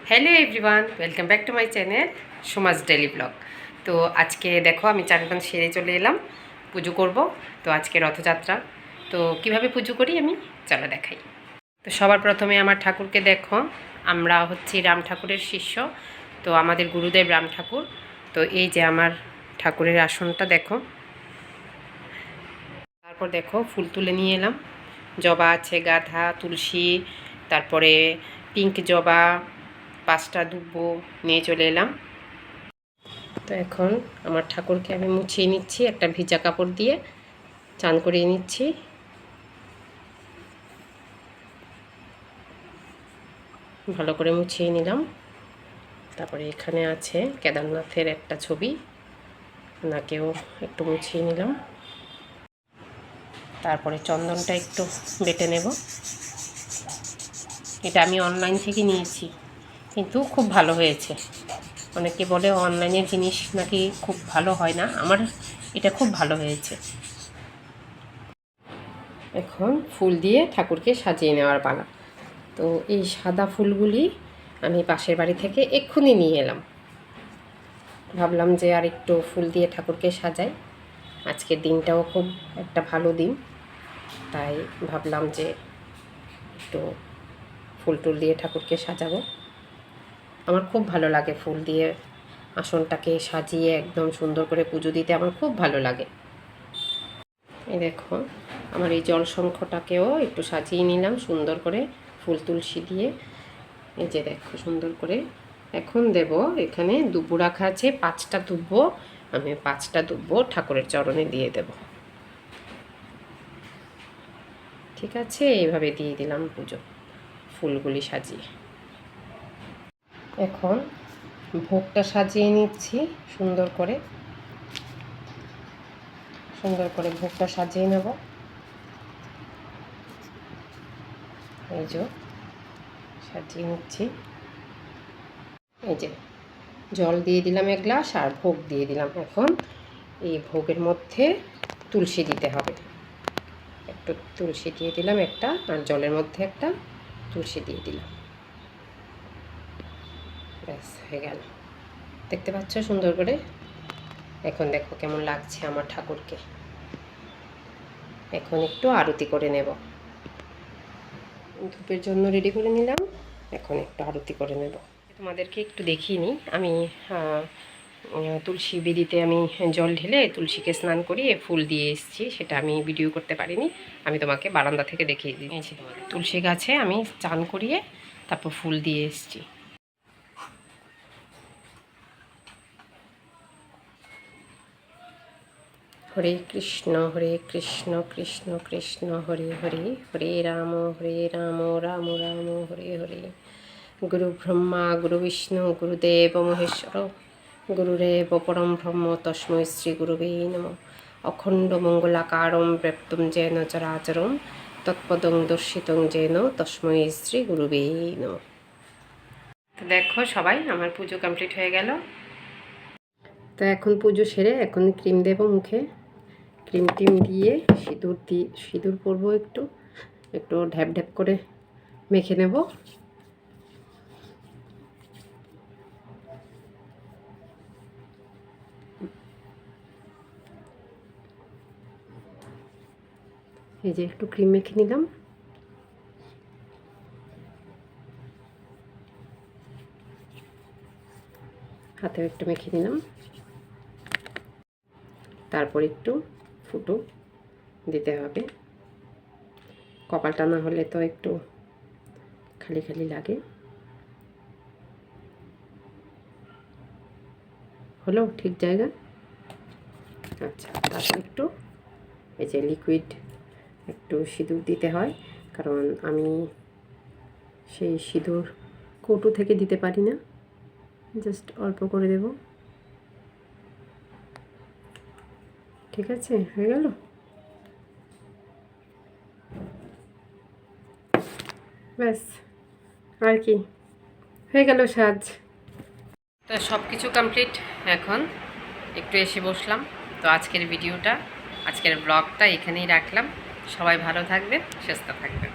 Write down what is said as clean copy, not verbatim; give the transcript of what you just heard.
Hello everyone, welcome back to my channel Suma's daily blog. তো আজকে দেখো আমি চান সেরে চলে এলাম, পুজো করব। তো আজকে রথযাত্রা, তো কিভাবে পুজো করি আমি চলো দেখাই। তো সবার প্রথমে আমার ঠাকুরকে দেখো, আমরা হচ্ছি রাম ঠাকুরের শিষ্য, তো আমাদের গুরুদেব রাম ঠাকুর। তো এই যে আমার ঠাকুরের আসনটা দেখো। তারপর দেখো ফুল তুলে নিয়ে এলাম, জবা আছে, গাঁদা, তুলসী, তারপরে পিঙ্ক জবা, 5টা দুব্বো নিয়ে চলে এলাম। তো এখন আমার ঠাকুরকে আমি মুছিয়ে নিচ্ছি, একটা ভিজা কাপড় দিয়ে চান করিয়ে নিচ্ছি। ভালো করে মুছিয়ে নিলাম। তারপরে এখানে আছে কেদারনাথের একটা ছবি, ওনাকেও একটু মুছিয়ে নিলাম। তারপরে চন্দনটা একটু বেটে নেব। এটা আমি অনলাইন থেকে নিয়েছি, কিন্তু খুব ভালো হয়েছে। অনেকে বলে অনলাইনের জিনিস নাকি খুব ভালো হয় না, আমার এটা খুব ভালো হয়েছে। এখন ফুল দিয়ে ঠাকুরকে সাজিয়ে নেওয়ার পালা। তো এই সাদা ফুলগুলি আমি পাশের বাড়ি থেকে এক্ষুনি নিয়ে এলাম। ভাবলাম যে আর একটু ফুল দিয়ে ঠাকুরকে সাজাই, আজকের দিনটাও খুব একটা ভালো দিন, তাই ভাবলাম যে একটু ফুল টুল দিয়ে ঠাকুরকে সাজাবো। আমার খুব ভালো লাগে ফুল দিয়ে আসনটাকে সাজিয়ে একদম সুন্দর করে পুজো দিতে, আমার খুব ভালো লাগে। এই দেখো আমার এই জল শঙ্খটাকেও একটু সাজিয়ে নিলাম সুন্দর করে ফুল তুলসী দিয়ে। এই যে দেখো সুন্দর করে। এখন দেব, এখানে দুব্বো রাখা আছে, 5টা দুব্বো, আমি 5টা দুব্বো ঠাকুরের চরণে দিয়ে দেব। ঠিক আছে, এইভাবে দিয়ে দিলাম পুজো, ফুলগুলি সাজিয়ে। এখন ভোগটা সাজিয়ে নিচ্ছি সুন্দর করে, ভোগটা সাজিয়ে নেব। এই যে সাজিয়ে নিচ্ছি। এই যে জল দিয়ে দিলাম 1 গ্লাস আর ভোগ দিয়ে দিলাম। এখন এই ভোগের মধ্যে তুলসী দিতে হবে, একটু তুলসী দিয়ে দিলাম একটা, আর জলের মধ্যে একটা তুলসী দিয়ে দিলাম। ব্যাস হয়ে গেল, দেখতে পাচ্ছ সুন্দর করে। এখন দেখো কেমন লাগছে আমার ঠাকুরকে। এখন একটু আরতি করে নেব, ধূপের জন্য রেডি করে নিলাম, এখন একটু আরতি করে নেব। তোমাদেরকে একটু দেখিয়ে নিই, আমি তুলসী বেদিতে আমি জল ঢেলে তুলসীকে স্নান করিয়ে ফুল দিয়ে এসেছি, সেটা আমি ভিডিও করতে পারিনি, আমি তোমাকে বারান্দা থেকে দেখিয়ে দিয়েছি। তুলসী গাছে আমি চান করিয়ে তারপর ফুল দিয়ে এসেছি। হরে কৃষ্ণ কৃষ্ণ কৃষ্ণ হরে হরে, হরে রাম রাম রাম হরে হরে। গুরু ব্রহ্মা গুরু বিষ্ণু গুরুদেব মহেশ্বর, গুরুরেব পরম ব্রহ্ম তস্मै শ্রী গুরুবে নমঃ। অখণ্ড মঙ্গলাকারম ব্যাপ্তম যেন চরাচরম, তৎপদং দর্শিতং যেন তস্मै শ্রী গুরুবে নমঃ। দেখো সবাই, আমার পুজো কমপ্লিট হয়ে গেল। তো এখন পুজো সেরে এখন ক্রিম দেব মুখে, ক্রিম টিম দিয়ে সিঁদুর পরবো, একটু একটু ঢ্যাপ ঢ্যাপ করে মেখে নেব। এই যে একটু ক্রিম মেখে নিলাম, হাতেও একটু মেখে নিলাম। তারপর একটু ফুটো দিতে হবে, কপালটা না হলে তো একটু খালি খালি লাগে। হলো ঠিক জায়গা। আচ্ছা, তারপর একটু এই যে লিকুইড একটু সিঁদুর দিতে হয়, কারণ আমি সেই সিঁদুর কৌটো থেকে দিতে পারি না, জাস্ট অল্প করে দেব। ঠিক আছে, হয়ে গেল। ব্যাস, আর কি, হয়ে গেল সাজ। তো সব কিছু কমপ্লিট, এখন একটু এসে বসলাম। তো আজকের ব্লগটা এখানেই রাখলাম। সবাই ভালো থাকবেন, সুস্থ থাকবেন।